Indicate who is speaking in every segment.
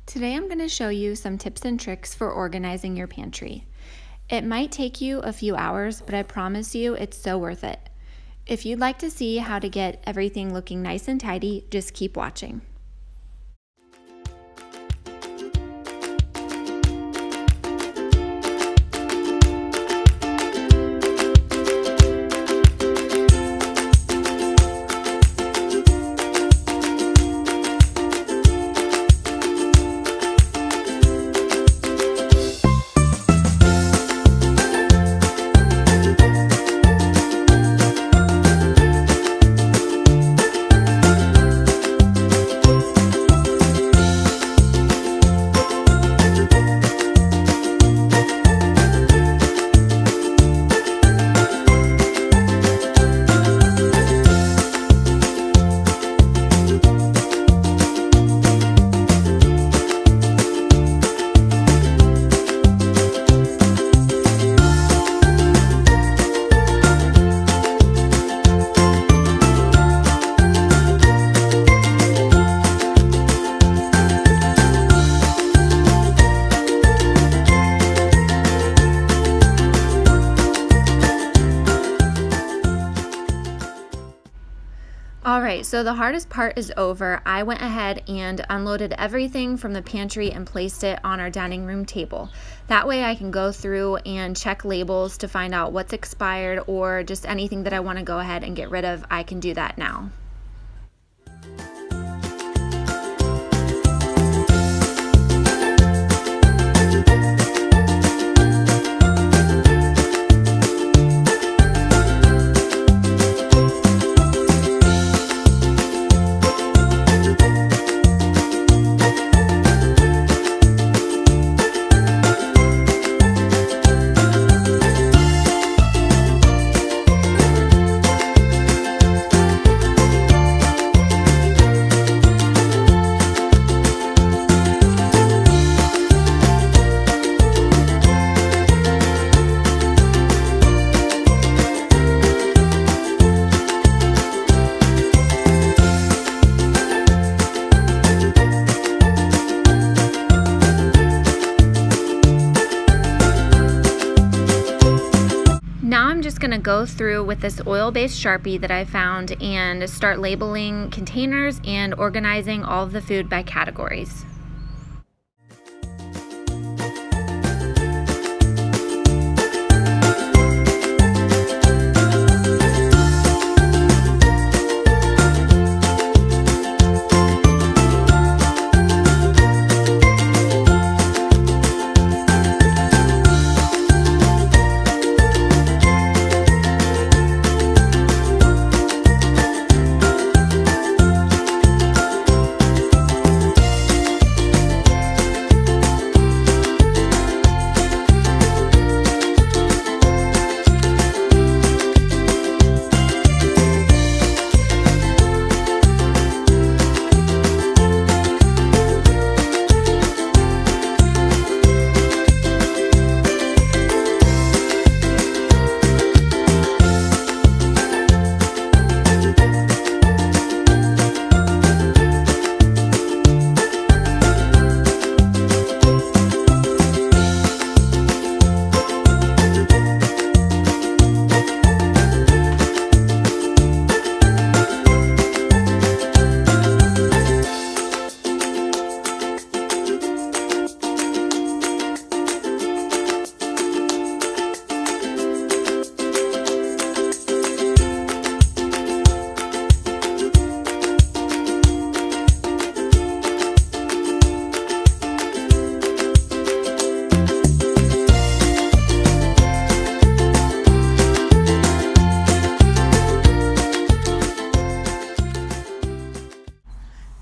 Speaker 1: Today I'm going to show you some tips and tricks for organizing your pantry. It might take you a few hours, but I promise you it's so worth it. If you'd like to see how to get everything looking nice and tidy, just keep watching. Alright, so the hardest part is over. I went ahead and unloaded everything from the pantry and placed it on our dining room table. That way I can go through and check labels to find out what's expired or just anything that I want to go ahead and get rid of. I can do that now. Now I'm just going to go through with this oil-based Sharpie that I found and start labeling containers and organizing all of the food by categories.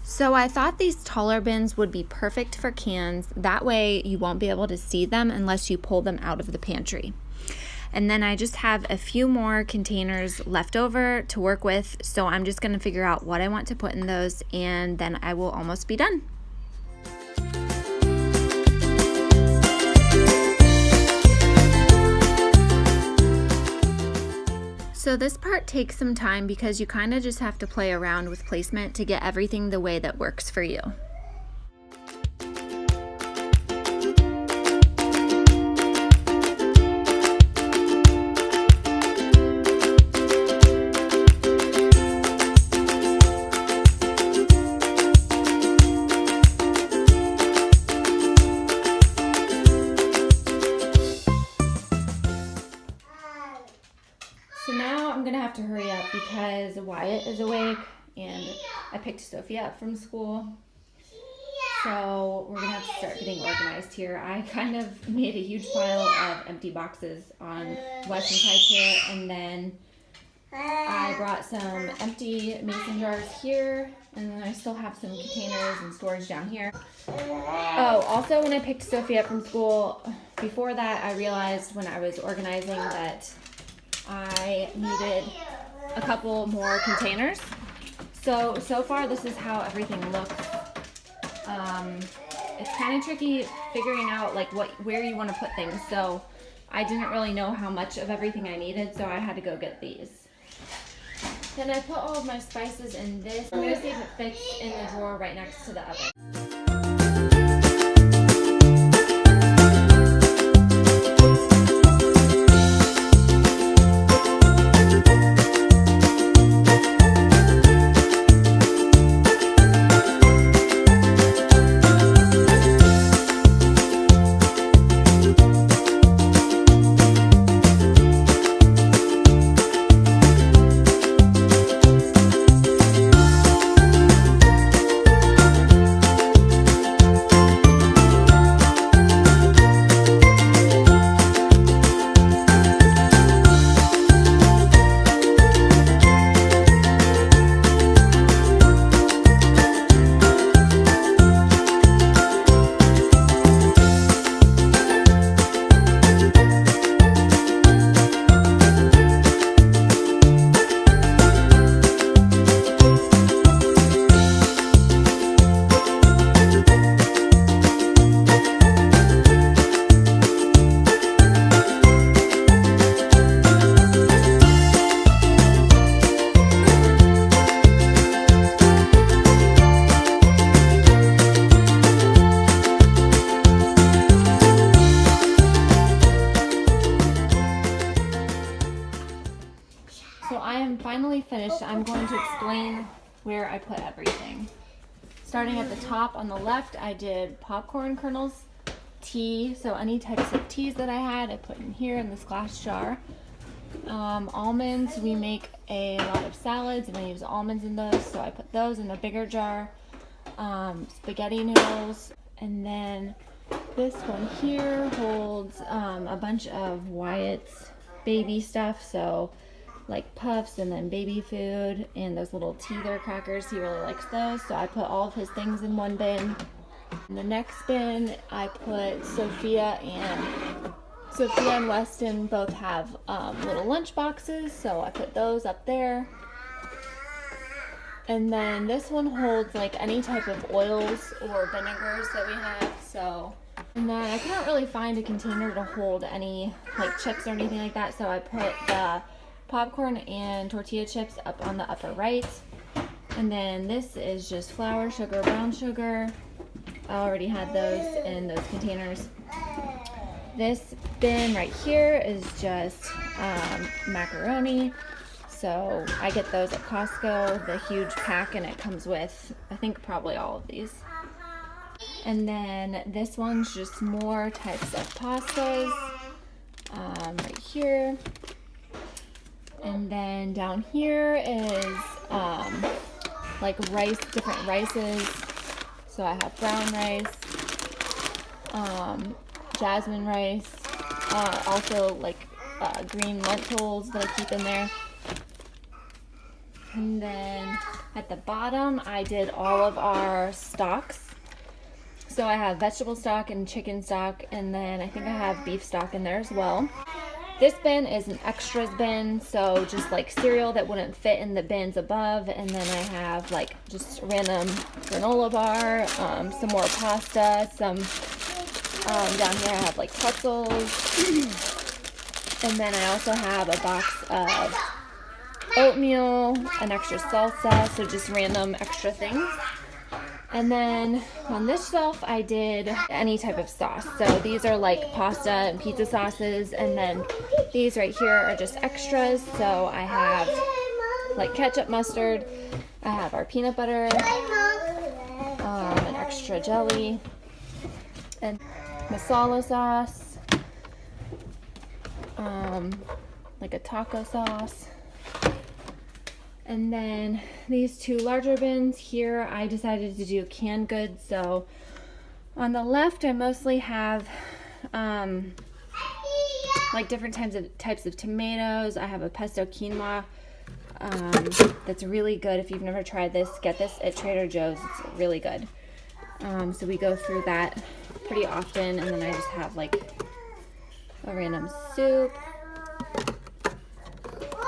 Speaker 1: So I thought these taller bins would be perfect for cans. That way you won't be able to see them unless you pull them out of the pantry. And then I just have a few more containers left over to work with, so I'm just going to figure out what I want to put in those, and then I will almost be done. So this part takes some time because you kind of just have to play around with placement to get everything the way that works for you. because Wyatt is awake and I picked Sophia up from school. So we're gonna have to start getting organized here. I kind of made a huge pile of empty boxes on Weston's high chair, and then I brought some empty mason jars here, and then I still have some containers and storage down here. Oh, also when I picked Sophie up from school, before that I realized when I was organizing that I needed a couple more containers. So far this is how everything looks. It's kind of tricky figuring out like where you want to put things. So I didn't really know how much of everything I needed, so I had to go get these. Then I put all of my spices in this. I'm going to see if it fits in the drawer right next to the oven. So I am finally finished. I'm going to explain where I put everything. Starting at the top on the left, I did popcorn kernels, tea, so any types of teas that I had, I put in here in this glass jar. Almonds, we make a lot of salads and I use almonds in those, so I put those in a bigger jar. Spaghetti noodles, and then this one here holds a bunch of Wyatt's baby stuff, so like puffs and then baby food and those little teether crackers. He really likes those, so I put all of his things in one bin. In the next bin I put Sophia and Weston both have little lunch boxes, so I put those up there. And then this one holds like any type of oils or vinegars that we have. So, and then I couldn't really find a container to hold any like chips or anything like that, so I put the popcorn and tortilla chips up on the upper right. And then this is just flour, sugar, brown sugar. I already had those in those containers. This bin right here is just macaroni. So I get those at Costco, the huge pack, and it comes with, I think, probably all of these. And then this one's just more types of pastas right here. And then down here is like rice, different rices. So I have brown rice, jasmine rice, also like green lentils that I keep in there. And then at the bottom, I did all of our stocks. So I have vegetable stock and chicken stock, and then I think I have beef stock in there as well. This bin is an extras bin, so just like cereal that wouldn't fit in the bins above. And then I have like just random granola bar, some more pasta, some down here I have like pretzels. And then I also have a box of oatmeal, an extra salsa, so just random extra things. And then on this shelf I did any type of sauce. So these are like pasta and pizza sauces, and then these right here are just extras. So I have like ketchup, mustard, I have our peanut butter, an extra jelly, and masala sauce, like a taco sauce. And then these two larger bins here, I decided to do canned goods. So on the left, I mostly have like different types of tomatoes. I have a pesto quinoa that's really good. If you've never tried this, get this at Trader Joe's. It's really good. So we go through that pretty often, and then I just have like a random soup.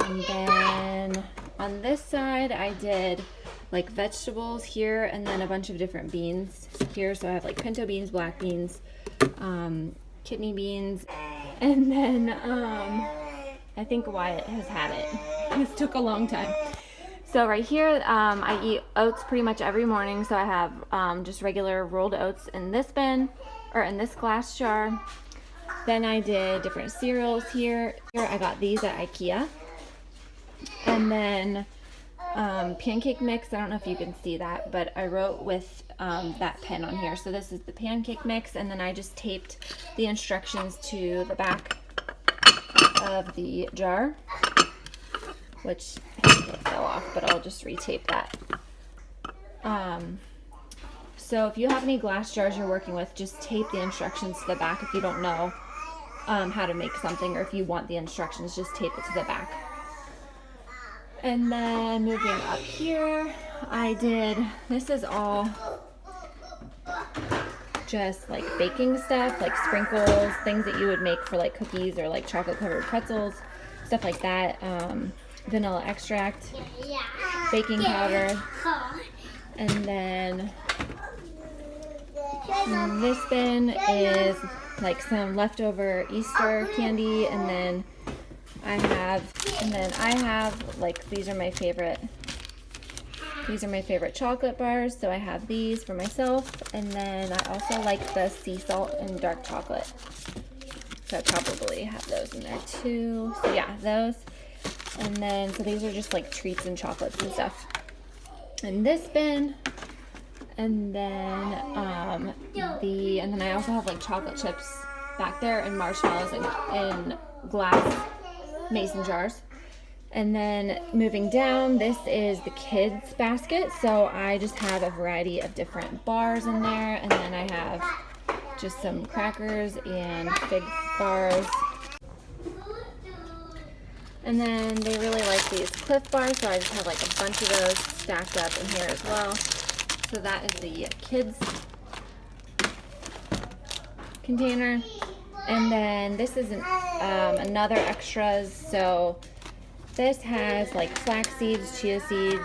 Speaker 1: And then on this side, I did like vegetables here, and then a bunch of different beans here. So I have like pinto beans, black beans, kidney beans, and then I think Wyatt has had it. This took a long time. So right here, I eat oats pretty much every morning. So I have just regular rolled oats in this bin, or in this glass jar. Then I did different cereals here. I got these at IKEA. And then pancake mix. I don't know if you can see that, but I wrote with that pen on here. So this is the pancake mix, and then I just taped the instructions to the back of the jar, which I think it fell off, but I'll just retape that. So if you have any glass jars you're working with, just tape the instructions to the back if you don't know how to make something, or if you want the instructions, just tape it to the back. And then moving up here, this is all just like baking stuff, like sprinkles, things that you would make for like cookies or like chocolate covered pretzels, stuff like that. Vanilla extract, baking powder, and then this bin is like some leftover Easter candy, and then I have like, these are my favorite chocolate bars, so I have these for myself, and then I also like the sea salt and dark chocolate, so I probably have those in there too. So yeah, those. And then, so these are just like treats and chocolates and stuff in this bin. And then and then I also have like chocolate chips back there, and marshmallows in glass mason jars. And then moving down, this is the kids basket, so I just have a variety of different bars in there, and then I have just some crackers and fig bars. And then they really like these Cliff bars, so I just have like a bunch of those stacked up in here as well. So that is the kids container. And then this is another extras. So this has like flax seeds, chia seeds,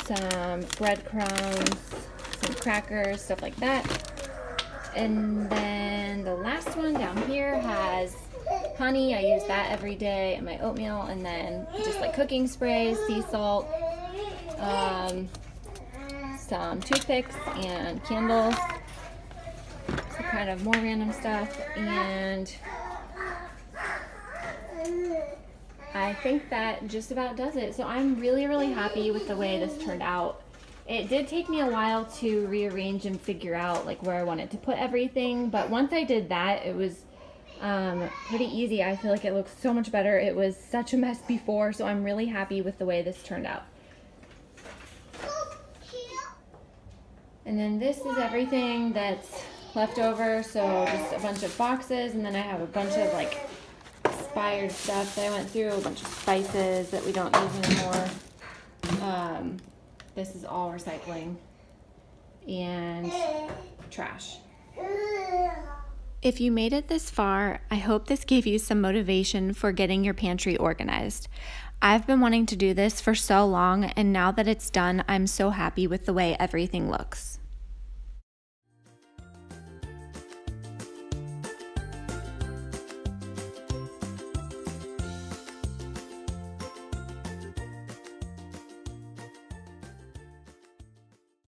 Speaker 1: some breadcrumbs, some crackers, stuff like that. And then the last one down here has honey. I use that every day in my oatmeal, and then just like cooking sprays, sea salt, some toothpicks and candles, so kind of more random stuff. And I think that just about does it. So I'm really, really happy with the way this turned out. It did take me a while to rearrange and figure out like where I wanted to put everything, but once I did that, it was pretty easy. I feel like it looks so much better. It was such a mess before, so I'm really happy with the way this turned out. And then this is everything that's left over, so just a bunch of boxes, and then I have a bunch of like expired stuff that I went through, a bunch of spices that we don't use anymore. This is all recycling and trash. If you made it this far, I hope this gave you some motivation for getting your pantry organized. I've been wanting to do this for so long, and now that it's done, I'm so happy with the way everything looks.